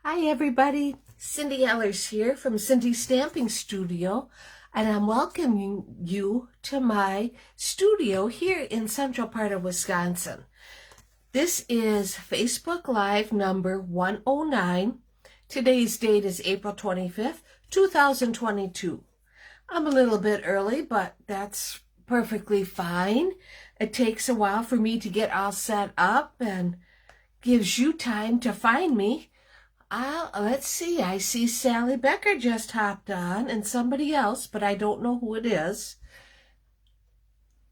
Hi everybody, Cindy Ellers here from Cindy's Stamping Studio, and I'm welcoming you to my studio here in central part of Wisconsin. This is Facebook Live number 109. Today's date is April 25th, 2022. I'm a little bit early, but that's perfectly fine. It takes a while for me to get all set up and gives you time to find me. Let's see, I see Sally Becker just hopped on and somebody else, but I don't know who it is.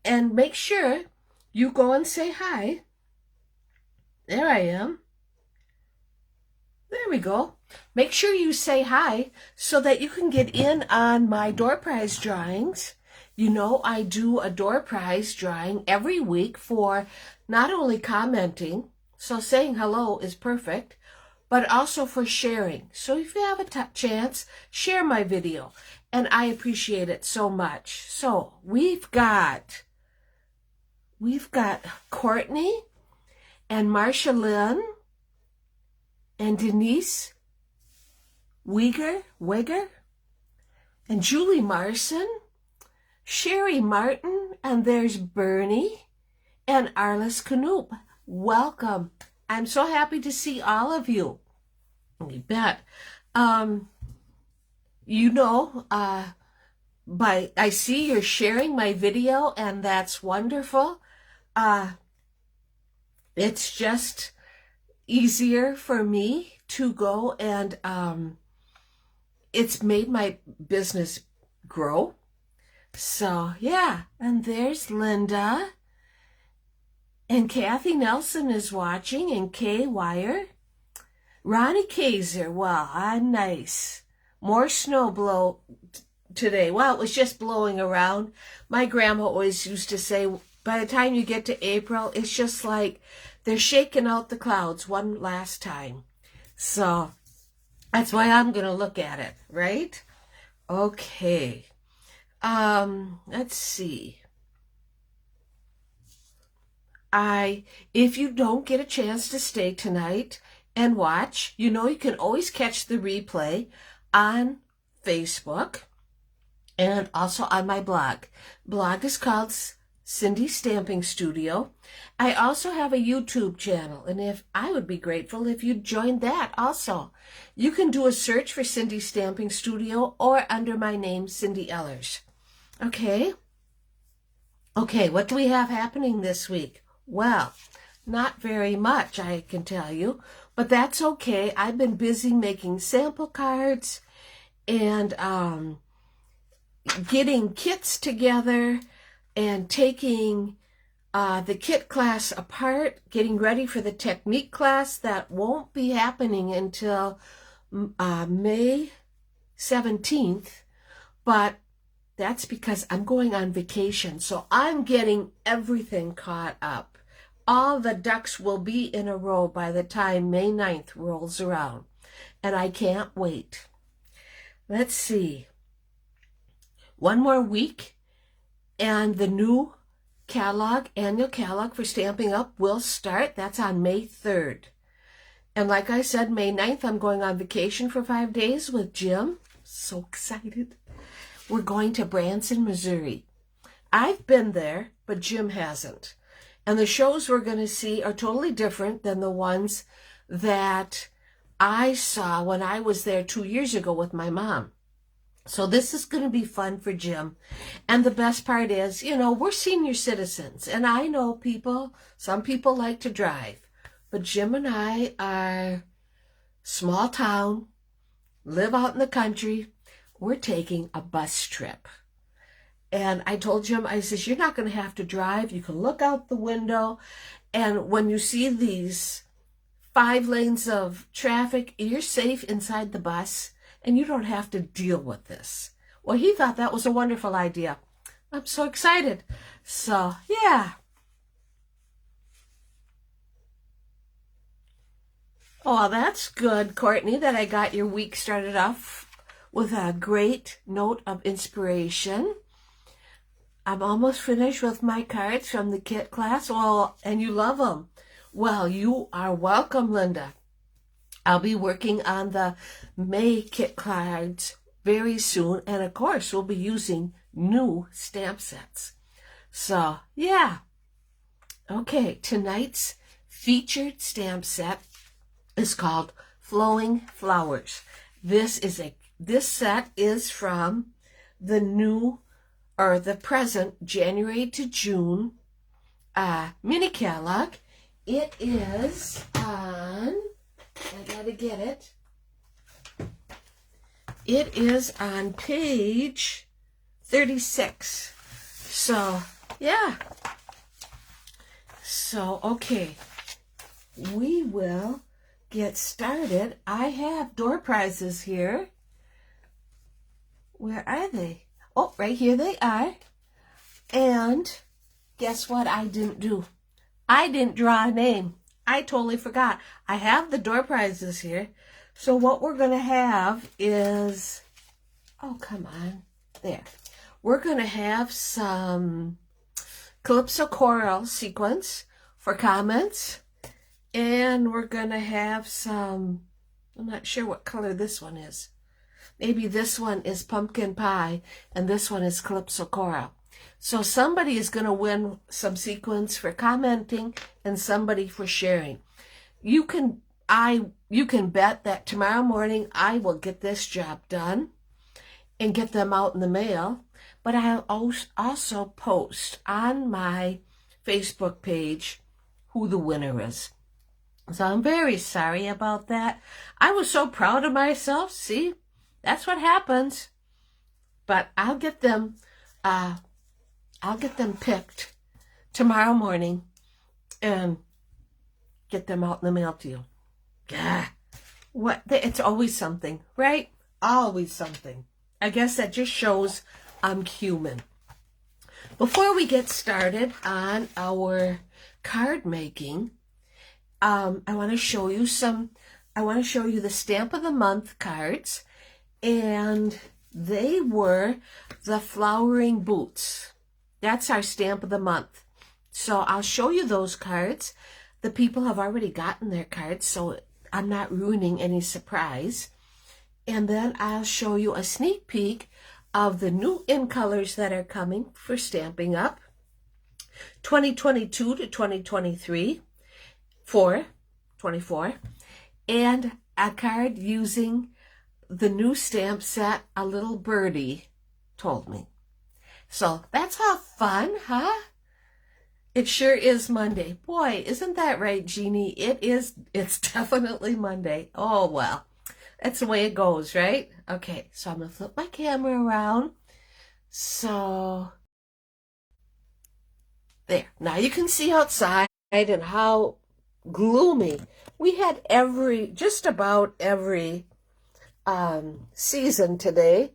And make sure you go and say hi. There I am. There we go. Make sure you say hi so that you can get in on my door prize drawings. You know, I do a door prize drawing every week for not only commenting, so saying hello is perfect, but also for sharing. So if you have a chance, share my video. And I appreciate it so much. So we've got Courtney and Marcia Lynn and Denise Wigger and Julie Marson, Sherry Martin, and there's Bernie and Arliss Knoop. Welcome. I'm so happy to see all of you. You bet. I see you're sharing my video, and that's wonderful. It's just easier for me to go, and it's made my business grow. So yeah, and there's Linda, and Kathy Nelson is watching, and Kay Wire. Ronnie Kaiser, well, nice. More snow today. Well, it was just blowing around. My grandma always used to say, by the time you get to April, it's just like they're shaking out the clouds one last time. So that's why I'm going to look at it, right? Okay. Let's see. If you don't get a chance to stay tonight and watch, you know you can always catch the replay on Facebook and also on my blog. Blog is called Cindy's Stamping Studio. I also have a YouTube channel, and I would be grateful if you'd join that also. You can do a search for Cindy's Stamping Studio or under my name, Cindy Ellers. Okay, what do we have happening this week? Well, not very much, I can tell you, but that's okay. I've been busy making sample cards and getting kits together and taking the kit class apart, getting ready for the technique class that won't be happening until May 17th, but that's because I'm going on vacation, so I'm getting everything caught up. All the ducks will be in a row by the time May 9th rolls around, and I can't wait. Let's see. One more week, and the new annual catalog for Stampin' Up! Will start. That's on May 3rd. And like I said, May 9th, I'm going on vacation for 5 days with Jim. So excited. We're going to Branson, Missouri. I've been there, but Jim hasn't. And the shows we're going to see are totally different than the ones that I saw when I was there 2 years ago with my mom. So this is going to be fun for Jim. And the best part is, you know, we're senior citizens. And I know some people like to drive. But Jim and I are small town, live out in the country. We're taking a bus trip. And I told Jim, I says, you're not going to have to drive. You can look out the window. And when you see these 5 lanes of traffic, you're safe inside the bus and you don't have to deal with this. Well, he thought that was a wonderful idea. I'm so excited. So, yeah. Oh, that's good, Courtney, that I got your week started off with a great note of inspiration. I'm almost finished with my cards from the kit class. Well, and you love them. Well, you are welcome, Linda. I'll be working on the May kit cards very soon. And of course, we'll be using new stamp sets. So, yeah. Okay, tonight's featured stamp set is called Flowing Flowers. This set is from the present January to June mini catalog. It is on, I gotta get it. It is on page 36. So, yeah. So, okay. We will get started. I have door prizes here. Where are they? Oh, right here they are. And guess what I didn't do? I didn't draw a name. I totally forgot. I have the door prizes here. So what we're going to have is, oh, come on. There. We're going to have some Calypso Coral sequins for comments. And we're going to have some, I'm not sure what color this one is. Maybe this one is Pumpkin Pie and this one is Calypso Coral. So somebody is going to win some sequins for commenting and somebody for sharing. You can bet that tomorrow morning I will get this job done and get them out in the mail. But I'll also post on my Facebook page who the winner is. So I'm very sorry about that. I was so proud of myself. See, that's what happens. But I'll get them picked tomorrow morning and get them out in the mail to you. Yeah. It's always something, right? Always something. I guess that just shows I'm human. Before we get started on our card making, I want to show you the Stamp of the Month cards, and they were the Flowering Boots. That's our Stamp of the Month. So I'll show you those cards. The people have already gotten their cards, so I'm not ruining any surprise. And then I'll show you a sneak peek of the new in colors that are coming for Stamping Up. 2022 to 2023. 24, and a card using the new stamp set A Little Birdie Told Me. So that's all fun, huh? It sure is Monday. Boy, isn't that right, Jeannie? It's definitely Monday. Oh, well, that's the way it goes, right? Okay, so I'm going to flip my camera around. So, there. Now you can see outside and how gloomy. We had just about every season today.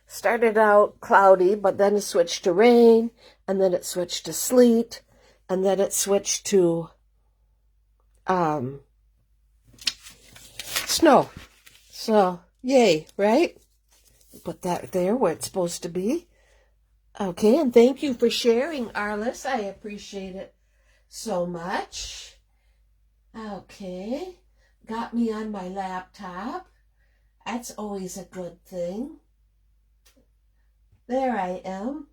Started out cloudy, but then it switched to rain, and then it switched to sleet, and then it switched to snow. So, yay, right? Put that there where it's supposed to be. Okay, and thank you for sharing, Arliss. I appreciate it so much. Okay, got me on my laptop. That's always a good thing. There I am.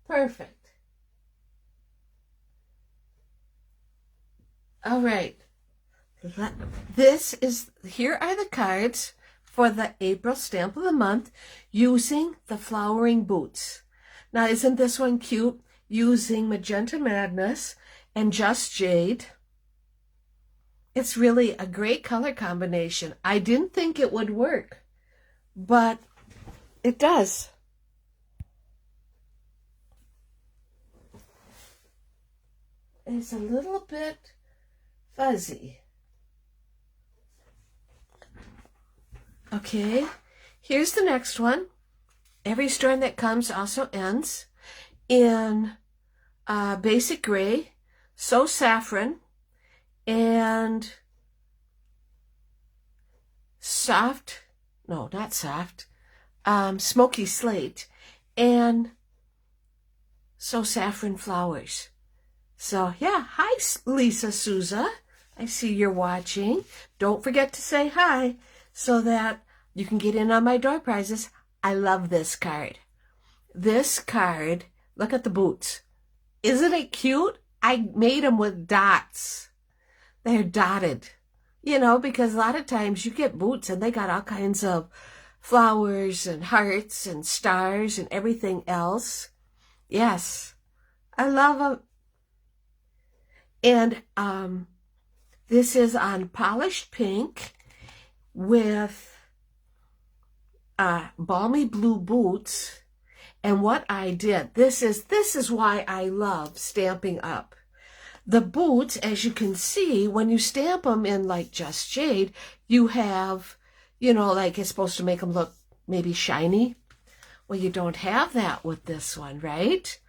Perfect. All right. Here are the cards for the April Stamp of the Month using the Flowering Boots. Now, isn't this one cute? Using Magenta Madness and Just Jade. It's really a great color combination. I didn't think it would work, but it does. It's a little bit fuzzy. Okay, here's the next one. Every strand that comes also ends in basic gray, so saffron, and smoky slate, and so saffron flowers. So yeah, hi Lisa Souza. I see you're watching. Don't forget to say hi so that you can get in on my door prizes. I love this card. This card, look at the boots. Isn't it cute? I made them with dots. They're dotted, you know, because a lot of times you get boots and they got all kinds of flowers and hearts and stars and everything else. Yes, I love them. And this is on polished pink with balmy blue boots. And what I did, this is why I love Stampin' Up. The boots, as you can see, when you stamp them in like Just Jade, you have, you know, like it's supposed to make them look maybe shiny. Well, you don't have that with this one, right?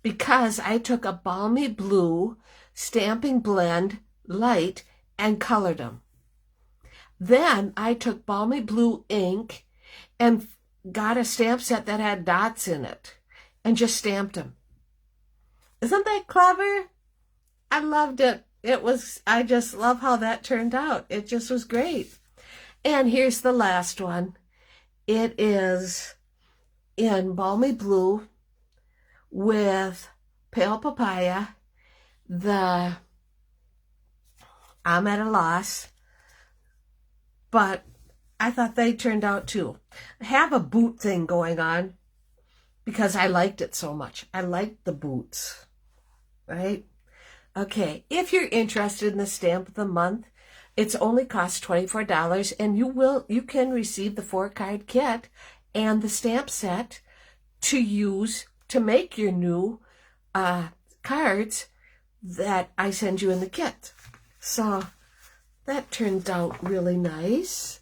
Because I took a balmy blue Stampin' Blend light and colored them. Then I took balmy blue ink and got a stamp set that had dots in it and just stamped them. Isn't that clever? I loved it. I just love how that turned out. It just was great. And here's the last one. It is in balmy blue with pale papaya. I'm at a loss, but I thought they turned out too. I have a boot thing going on because I liked it so much. I liked the boots, right? Okay, if you're interested in the stamp of the month, it's only costs $24, and you can receive the 4-card kit and the stamp set to use to make your new cards that I send you in the kit. So that turned out really nice.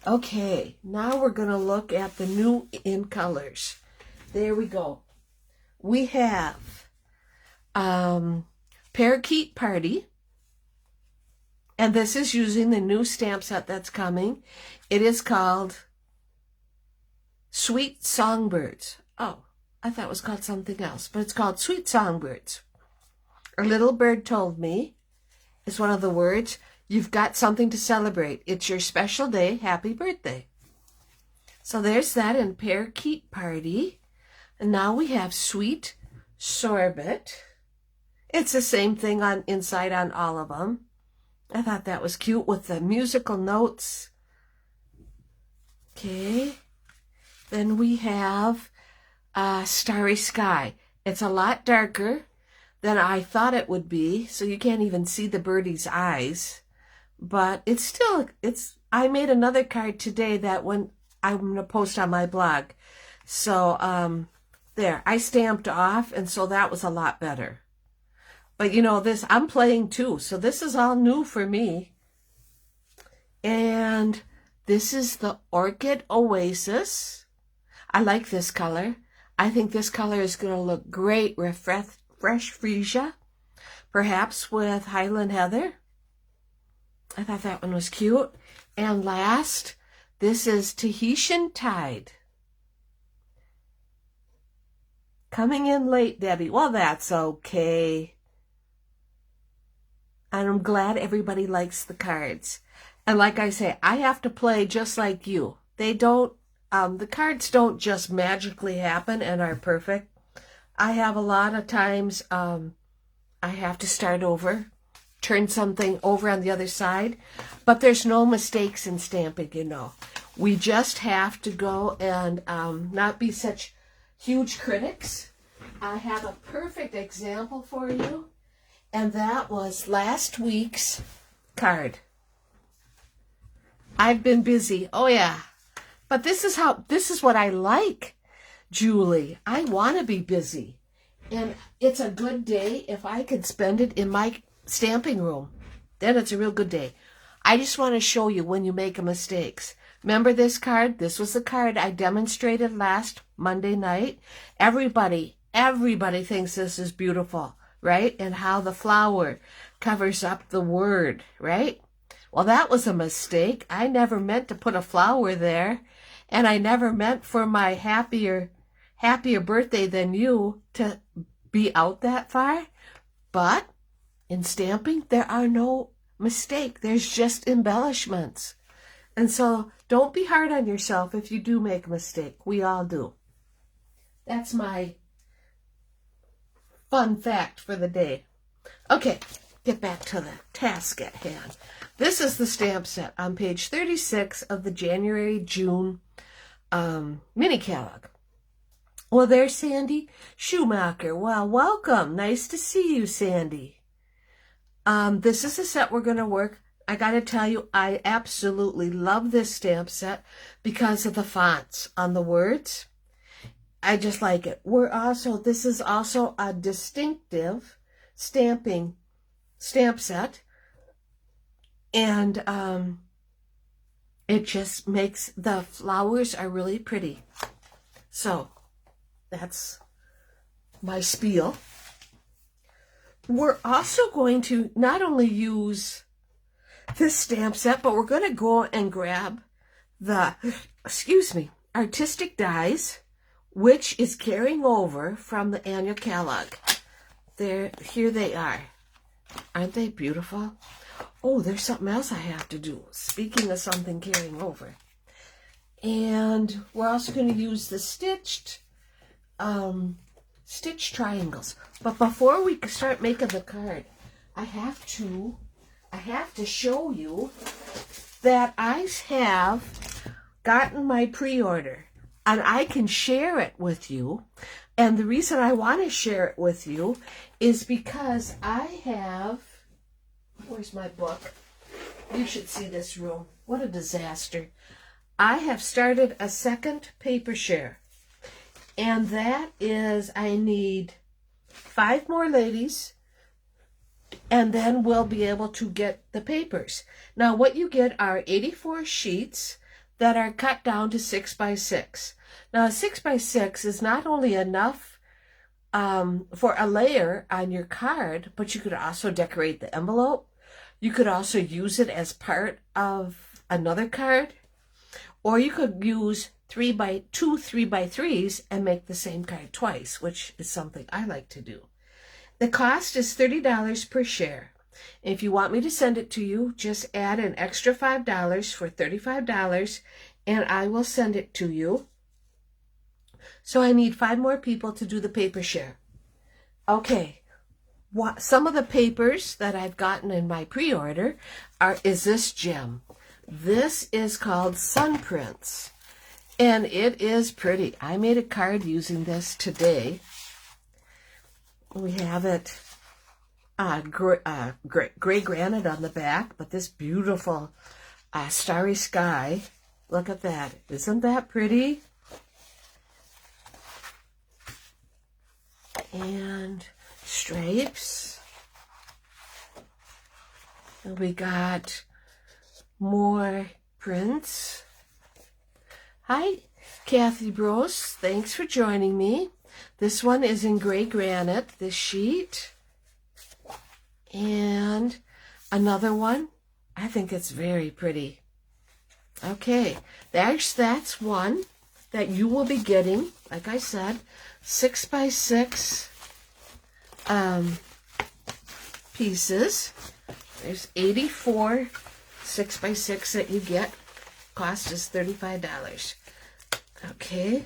Okay, now we're going to look at the new in colors. There we go. We have Parakeet Party. And this is using the new stamp set that's coming. It is called Sweet Songbirds. Oh, I thought it was called something else, but it's called Sweet Songbirds. A little bird told me is one of the words. You've got something to celebrate. It's your special day. Happy birthday. So there's that in Parakeet Party. And now we have Sweet Sorbet. It's the same thing on inside on all of them. I thought that was cute with the musical notes. Okay. Then we have Starry Sky. It's a lot darker than I thought it would be, so you can't even see the birdie's eyes. But I made another card today that I'm going to post on my blog. So, there, I stamped off, and so that was a lot better. But you know, I'm playing too, so this is all new for me. And this is the Orchid Oasis. I like this color. I think this color is going to look great with fresh freesia, perhaps with Highland Heather. I thought that one was cute. And last, this is Tahitian Tide. Coming in late, Debbie. Well, that's okay. And I'm glad everybody likes the cards. And like I say, I have to play just like you. They don't, the cards don't just magically happen and are perfect. I have a lot of times, I have to start over, turn something over on the other side. But there's no mistakes in stamping, you know. We just have to go and not be such huge critics. I have a perfect example for you. And that was last week's card. I've been busy. Oh, yeah. But this is what I like, Julie. I want to be busy. And it's a good day if I could spend it in my stamping room. Then it's a real good day. I just want to show you when you make mistakes. Remember this card? This was the card I demonstrated last Monday night. Everybody thinks this is beautiful, right? And how the flower covers up the word, right? Well, that was a mistake. I never meant to put a flower there. And I never meant for my happier birthday than you to be out that far. But in stamping, there are no mistake. There's just embellishments. And so don't be hard on yourself if you do make a mistake. We all do. That's my fun fact for the day. Okay, get back to the task at hand. This is the stamp set on page 36 of the January-June mini catalog. Well, there's Sandy Schumacher. Well, welcome. Nice to see you, Sandy. This is a set we're going to work. I got to tell you, I absolutely love this stamp set because of the fonts on the words. I just like it. This is also a distinctive stamp set. And it just makes, the flowers are really pretty. So that's my spiel. We're also going to not only use this stamp set, but we're going to go and grab the, artistic dies, which is carrying over from the annual catalog. Here they are. Aren't they beautiful? Oh, there's something else I have to do. Speaking of something carrying over. And we're also going to use the stitched triangles. But before we start making the card, I have to show you that I have gotten my pre-order. And I can share it with you. And the reason I want to share it with you is because I have... Where's my book? You should see this room. What a disaster. I have started a second paper share. And that is, I need 5 more ladies. And then we'll be able to get the papers. Now what you get are 84 sheets that are cut down to 6 by 6. Now, 6 by 6 is not only enough for a layer on your card, but you could also decorate the envelope. You could also use it as part of another card. Or you could use 2 3x3s and make the same card twice, which is something I like to do. The cost is $30 per share. If you want me to send it to you, just add an extra $5 for $35, and I will send it to you. So I need 5 more people to do the paper share. Okay, some of the papers that I've gotten in my pre-order is this gem. This is called Sun Prints, and it is pretty. I made a card using this today. We have it gray granite on the back, but this beautiful Starry Sky. Look at that. Isn't that pretty? And stripes. And we got more prints. Hi, Kathy Brose. Thanks for joining me. This one is in gray granite, this sheet. And another one. I think it's very pretty. Okay, that's one that you will be getting, like I said, 6 by 6 pieces. There's 84 6 by 6 that you get. Cost is $35. Okay.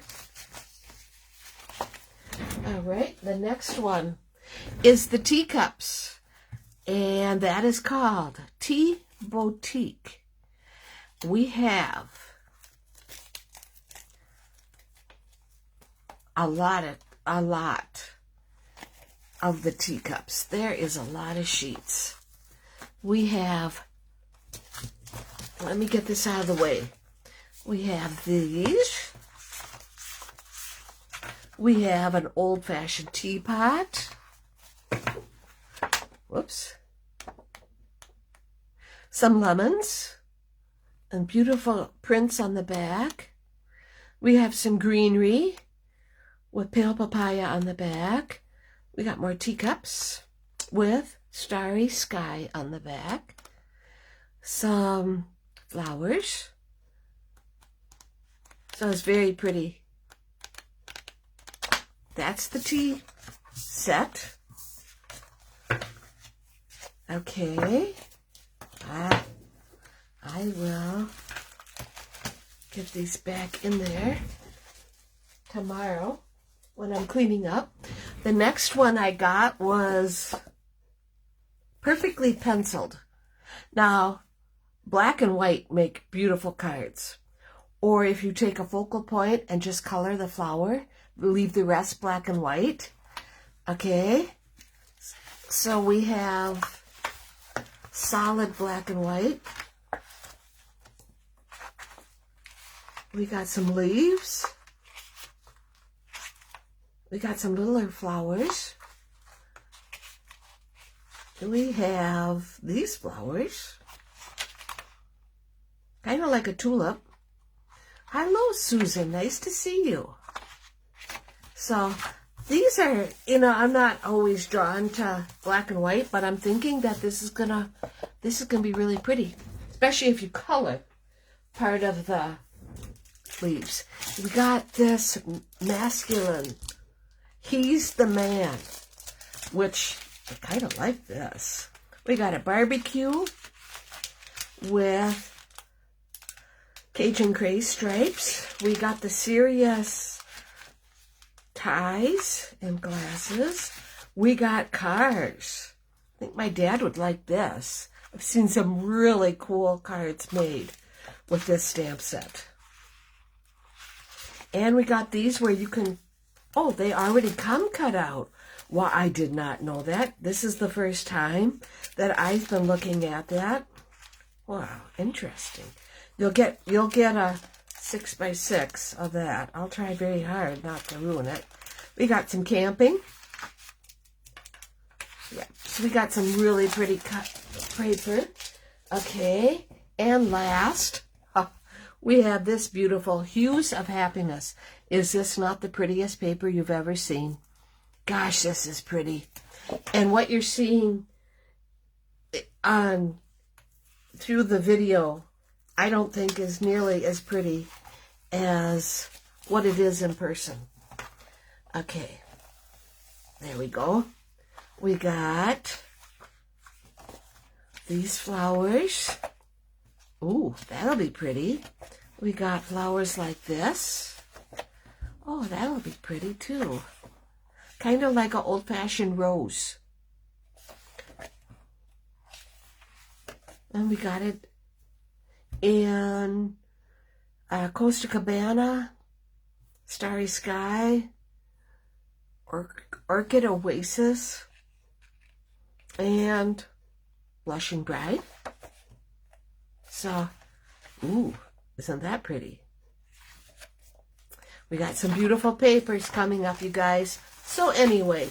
All right, the next one is the Teacups, and that is called Tea Boutique. We have a lot of the teacups. There is a lot of sheets. We have, let me get this out of the way. We have these. We have an old-fashioned teapot. Whoops. Some lemons and beautiful prints on the back. We have some greenery with pale papaya on the back. We got more teacups with Starry Sky on the back. Some flowers. So it's very pretty. That's the tea set. Okay. I will get these back in there tomorrow when I'm cleaning up. The next one I got was perfectly penciled. Now, black and white make beautiful cards. Or if you take a focal point and just color the flower, leave the rest black and white. Okay, so we have solid black and white. We got some leaves. We got some littler flowers. We have these flowers. Kind of like a tulip. Hello, Susan. Nice to see you. So these are, I'm not always drawn to black and white, but I'm thinking that this is gonna be really pretty, especially if you color part of the leaves. We got this masculine. He's the man, which I kind of like this. We got a barbecue with Cajun Craze stripes. We got the serious ties and glasses. We got cars. I think my dad would like this. I've seen some really cool cards made with this stamp set. And we got these where you can, oh, they already come cut out. Well, I did not know that. This is the first time that I've been looking at that. Wow, interesting. You'll get a 6x6 of that. I'll try very hard not to ruin it. We got some camping. Yeah, so we got some really pretty cut paper. Okay, and last, we have this beautiful Hues of Happiness. Is this not the prettiest paper you've ever seen? Gosh, this is pretty. And what you're seeing on through the video, I don't think is nearly as pretty as what it is in person. Okay, there we go. We got these flowers. Ooh, that'll be pretty. We got flowers like this. Oh, that'll be pretty too. Kind of like an old-fashioned rose. And we got it in Costa Cabana, Starry Sky, Orchid Oasis, and Blushing Bride. So, ooh, isn't that pretty? We got some beautiful papers coming up, you guys. So anyway,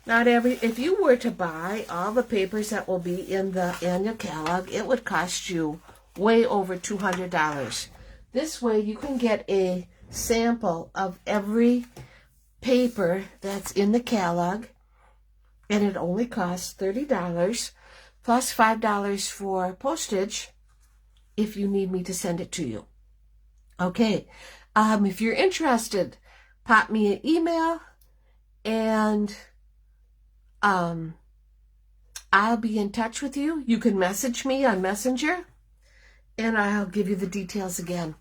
if you were to buy all the papers that will be in the annual catalog, it would cost you way over $200. This way you can get a sample of every paper that's in the catalog, and it only costs $30 plus $5 for postage if you need me to send it to you. Okay, if you're interested, pop me an email and I'll be in touch with you. You can message me on Messenger and I'll give you the details again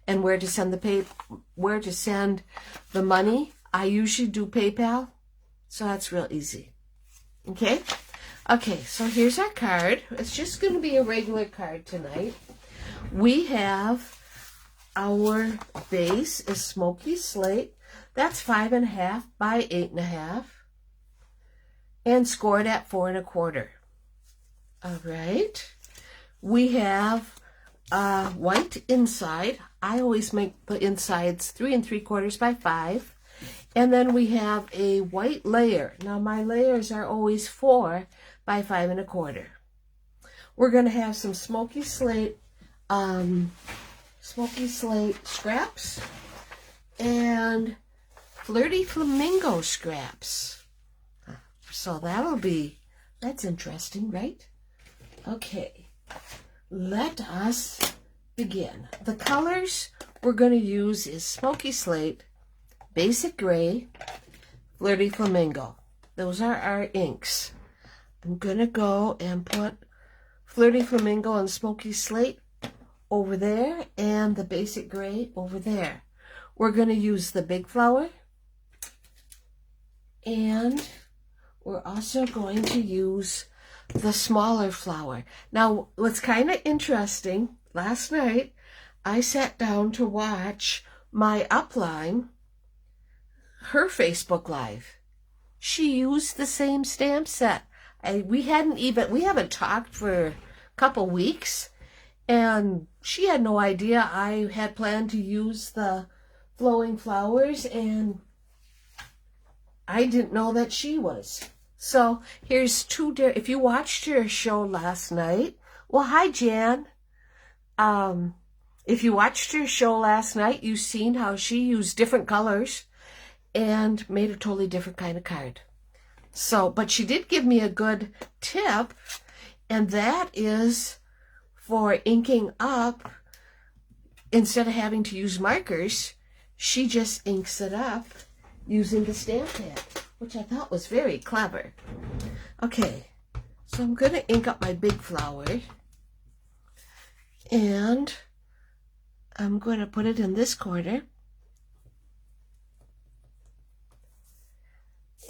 and where to send the money. I usually do PayPal, so that's real easy. Okay? Okay, so here's our card. It's just going to be a regular card tonight. We have our base is Smoky Slate. That's 5.5 by 8.5. And scored at 4 1/4. All right. We have white inside. I always make the insides 3 3/4 by 5. And then we have a white layer. Now my layers are always 4 by 5 1/4. We're going to have some smoky slate scraps and flirty flamingo scraps. So that's interesting, right? Okay, let us begin. The colors we're going to use is smoky slate, basic gray, flirty flamingo. Those are our inks. I'm going to go and put Flirty Flamingo and Smoky Slate over there, and the basic gray over there. We're going to use the big flower, and we're also going to use the smaller flower. Now, what's kind of interesting, last night I sat down to watch my upline, her Facebook Live. She used the same stamp set. We haven't talked for a couple weeks, and she had no idea I had planned to use the flowing flowers, and I didn't know that she was. So here's two. If you watched her show last night, well, hi Jan. If you watched her show last night, you've seen how she used different colors and made a totally different kind of card. So, but she did give me a good tip, and that is for inking up, instead of having to use markers, she just inks it up using the stamp pad, which I thought was very clever. Okay, so I'm going to ink up my big flower, and I'm going to put it in this corner,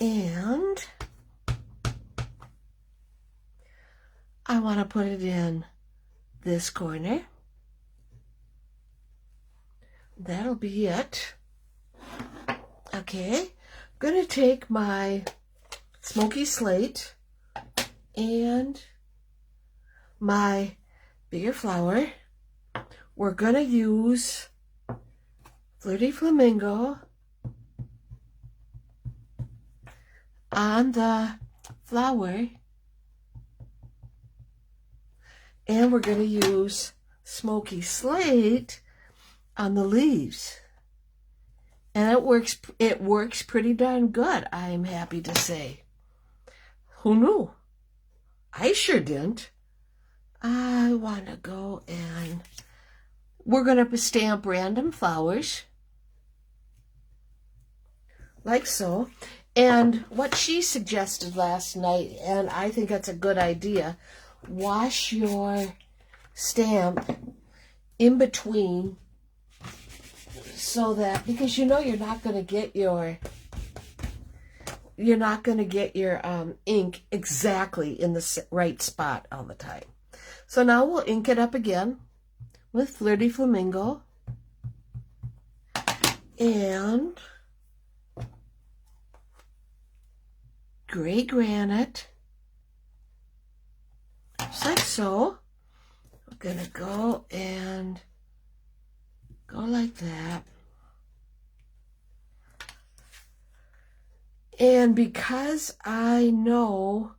and I want to put it in this corner. That'll be it. Okay, I'm going to take my Smoky Slate and my bigger flower. We're going to use Flirty Flamingo on the flower, and we're going to use Smoky Slate on the leaves. And it works pretty darn good, I'm happy to say. Who knew? I sure didn't. I want to go and we're going to stamp random flowers like so. And what she suggested last night, and I think that's a good idea, wash your stamp in between, so that, because you know you're not going to get your ink exactly in the right spot all the time. So now we'll ink it up again with Flirty Flamingo and Gray Granite, just like so. I'm going to go and go like that. And because I know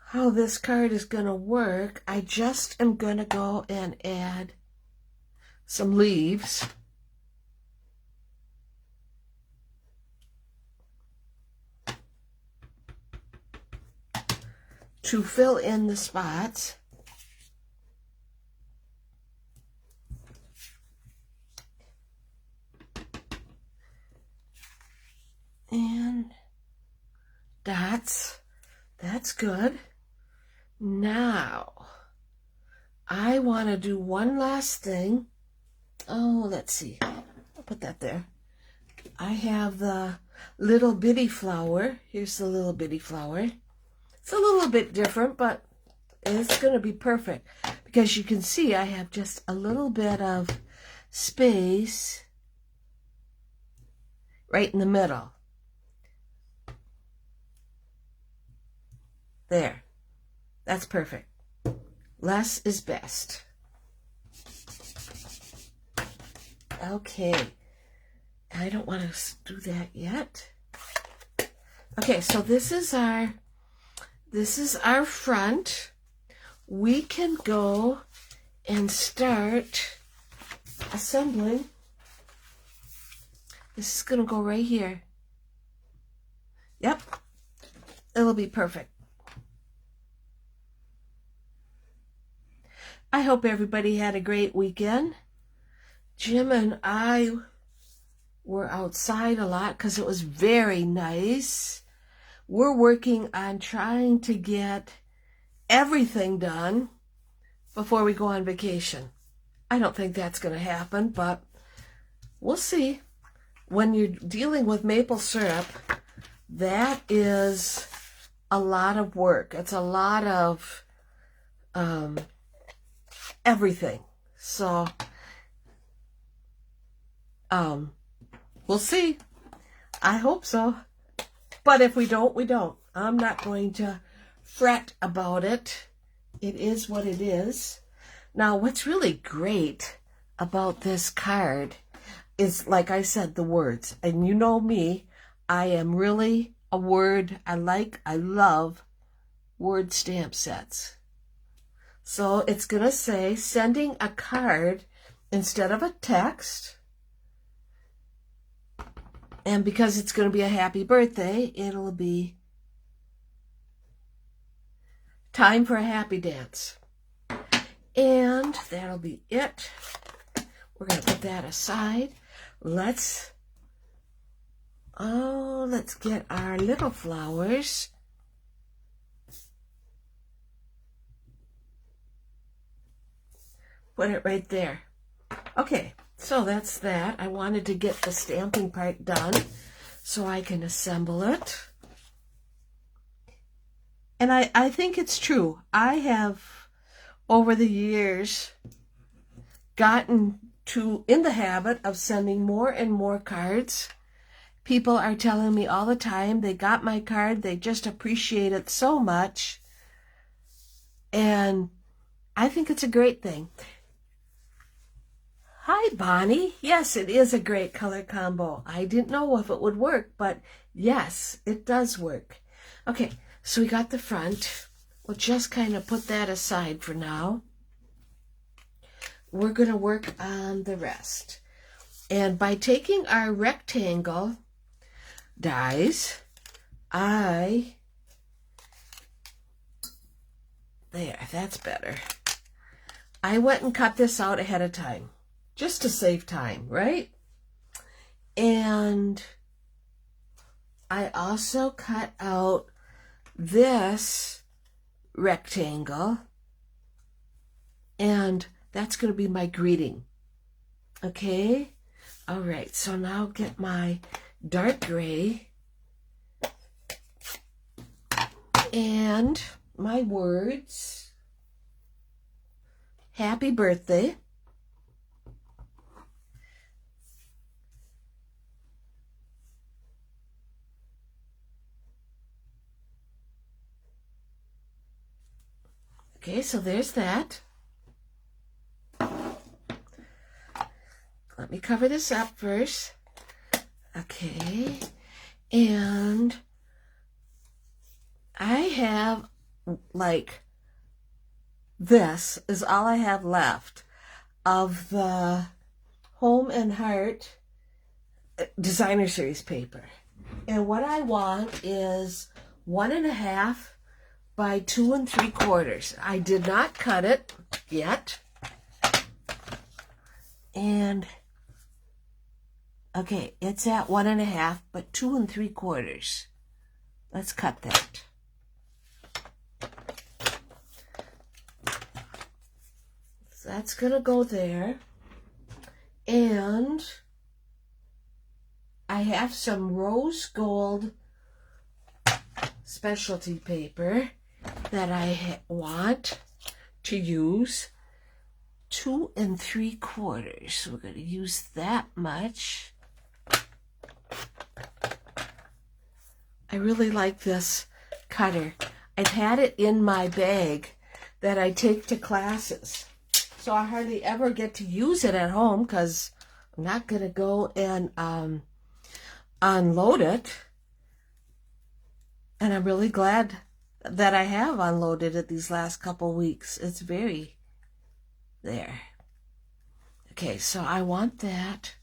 how this card is going to work, I just am going to go and add some leaves. To fill in the spots. And dots. That's good. Now, I want to do one last thing. Oh, let's see. I'll put that there. I have the little bitty flower. Here's the little bitty flower. It's a little bit different, but it's going to be perfect because you can see I have just a little bit of space right in the middle. There. That's perfect. Less is best. Okay. I don't want to do that yet. Okay, so this is our front. We can go and start assembling. This is going to go right here. Yep. It'll be perfect. I hope everybody had a great weekend. Jim and I were outside a lot because it was very nice. We're working on trying to get everything done before we go on vacation. I don't think that's going to happen, but we'll see. When you're dealing with maple syrup, that is a lot of work. It's a lot of everything. So, we'll see. I hope so. But if we don't, we don't. I'm not going to fret about it. It is what it is. Now, what's really great about this card is, like I said, the words. And you know me, I am really a word. I love word stamp sets. So it's going to say sending a card instead of a text. And because it's going to be a happy birthday, it'll be time for a happy dance. And that'll be it. We're going to put that aside. Let's get our little flowers. Put it right there. Okay, so that's that. I wanted to get the stamping part done so I can assemble it. And I think it's true. I have, over the years, gotten in the habit of sending more and more cards. People are telling me all the time they got my card, they just appreciate it so much. And I think it's a great thing. Hi, Bonnie. Yes, it is a great color combo. I didn't know if it would work, but yes, it does work. Okay, so we got the front. We'll just kind of put that aside for now. We're going to work on the rest. And by taking our rectangle dies, there, that's better. I went and cut this out ahead of time, just to save time, right? And I also cut out this rectangle, and that's going to be my greeting. Okay? All right, so now get my dark gray and my words. Happy birthday. Okay, so there's that. Let me cover this up first. Okay, and I have, like, this is all I have left of the Home and Heart Designer Series paper. And what I want is 1.5 by 2 3/4. I did not cut it yet. And okay, it's at 1.5, but 2 3/4. Let's cut that. So that's gonna go there. And I have some rose gold specialty paper that I want to use. 2 3/4. We're going to use that much. I really like this cutter. I've had it in my bag that I take to classes. So I hardly ever get to use it at home because I'm not going to go and unload it. And I'm really glad that I have unloaded it these last couple weeks. It's very there. Okay, so I want that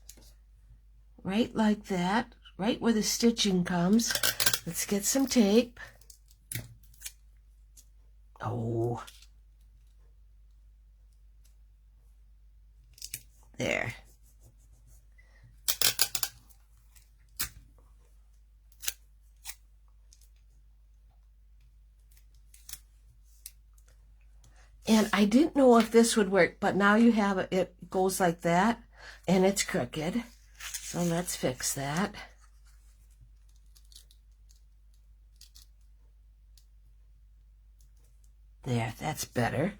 right like that, right where the stitching comes. Let's get some tape. Oh. There. And I didn't know if this would work, but now you have it. It goes like that, and it's crooked. So let's fix that. There, that's better.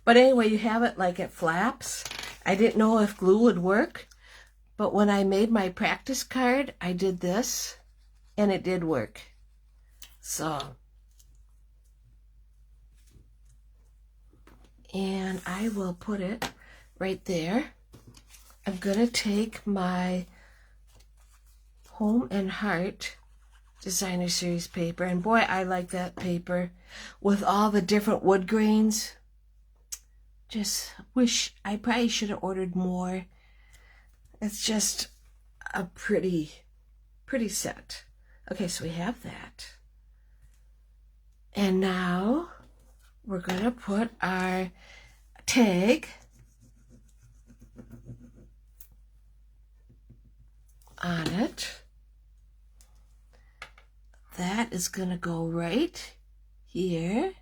But anyway, you have it like it flaps. I didn't know if glue would work, but when I made my practice card, I did this, and it did work. So, and I will put it right there. I'm going to take my Home and Heart Designer Series paper, and boy, I like that paper with all the different wood grains. Just wish I probably should have ordered more. It's just a pretty set. Okay, so we have that. And now we're going to put our tag on it. That is going to go right here.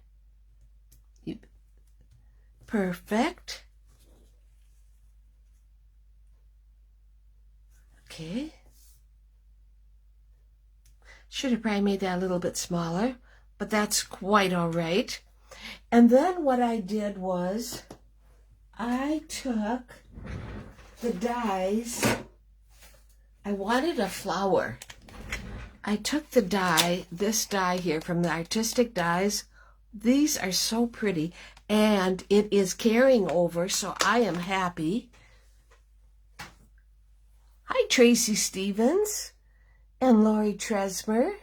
Perfect. Okay. Should have probably made that a little bit smaller, but that's quite all right. And then what I did was I took the dies. I wanted a flower. I took the die, this die here from the Artistic Dies. These are so pretty, and it is carrying over, so I am happy. Hi, Tracy Stevens and Lori Tresmer.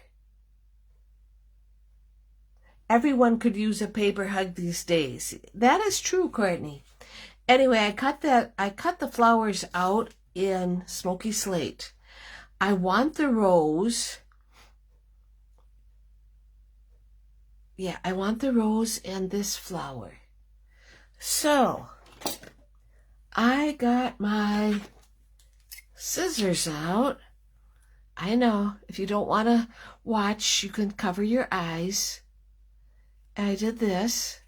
Everyone could use a paper hug these days. That is true, Courtney. Anyway, I cut the flowers out in Smoky Slate. I want the rose. Yeah, I want the rose and this flower. So, I got my scissors out. I know, if you don't want to watch, you can cover your eyes. I did this.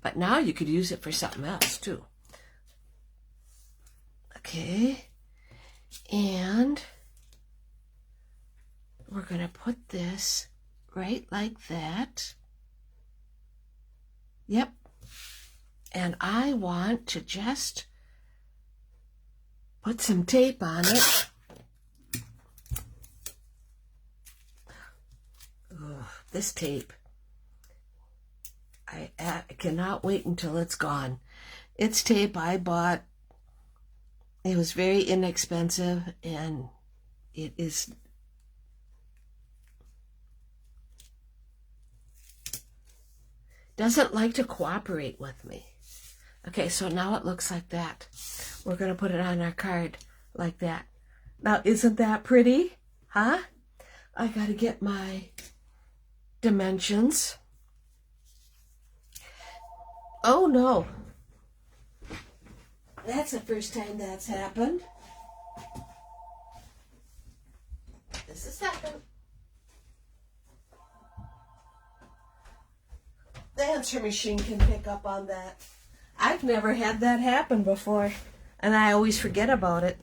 But now you could use it for something else, too. Okay. And we're going to put this right like that. Yep. And I want to just put some tape on it. Ugh, this tape. I cannot wait until it's gone. It's tape I bought. It was very inexpensive, and it is doesn't like to cooperate with me. Okay, so now it looks like that. We're going to put it on our card like that. Now, isn't that pretty? Huh? I got to get my dimensions. Oh, no. That's the first time that's happened. This is second. The answer machine can pick up on that. I've never had that happen before, and I always forget about it.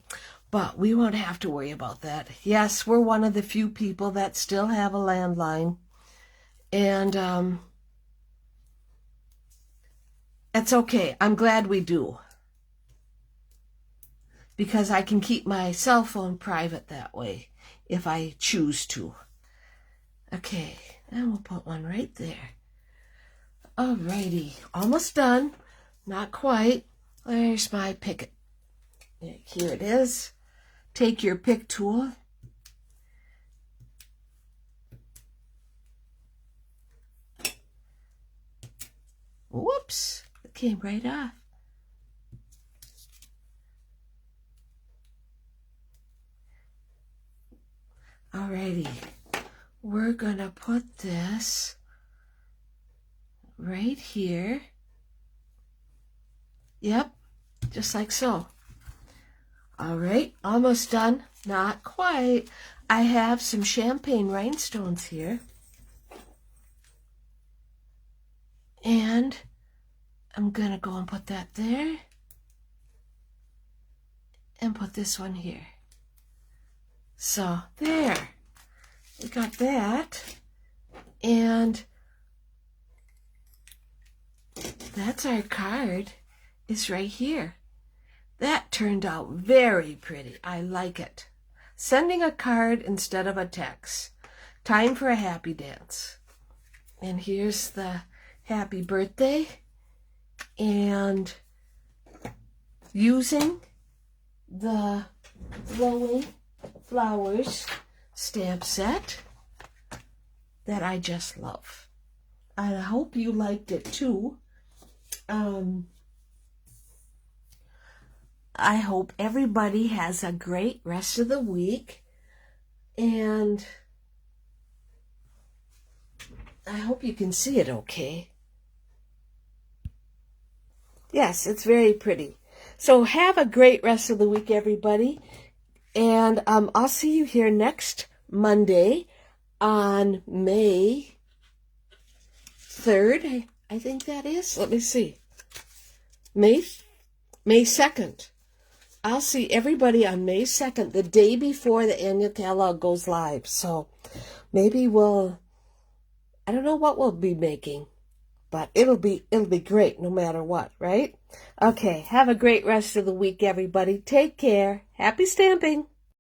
But we won't have to worry about that. Yes, we're one of the few people that still have a landline. And it's okay. I'm glad we do. Because I can keep my cell phone private that way if I choose to. Okay, and we'll put one right there. Alrighty, almost done. Not quite. There's my pick. Here it is. Take your pick tool. Whoops, it came right off. Alrighty, we're gonna put this right here. Yep, just like so. All right, almost done. Not quite. I have some champagne rhinestones here. And I'm going to go and put that there. And put this one here. So, there. We got that. And that's our card. It's right here. That turned out very pretty. I like it. Sending a card instead of a text. Time for a happy dance. And here's the happy birthday. And using the Glowing Flowers stamp set that I just love. I hope you liked it too. I hope everybody has a great rest of the week, and I hope you can see it okay. Yes, it's very pretty. So have a great rest of the week, everybody, and I'll see you here next Monday on May 3rd, I think that is. Let me see. May 2nd. I'll see everybody on May 2nd, the day before the annual catalog goes live. So maybe I don't know what we'll be making, but it'll be great no matter what, right? Okay, have a great rest of the week, everybody. Take care. Happy stamping.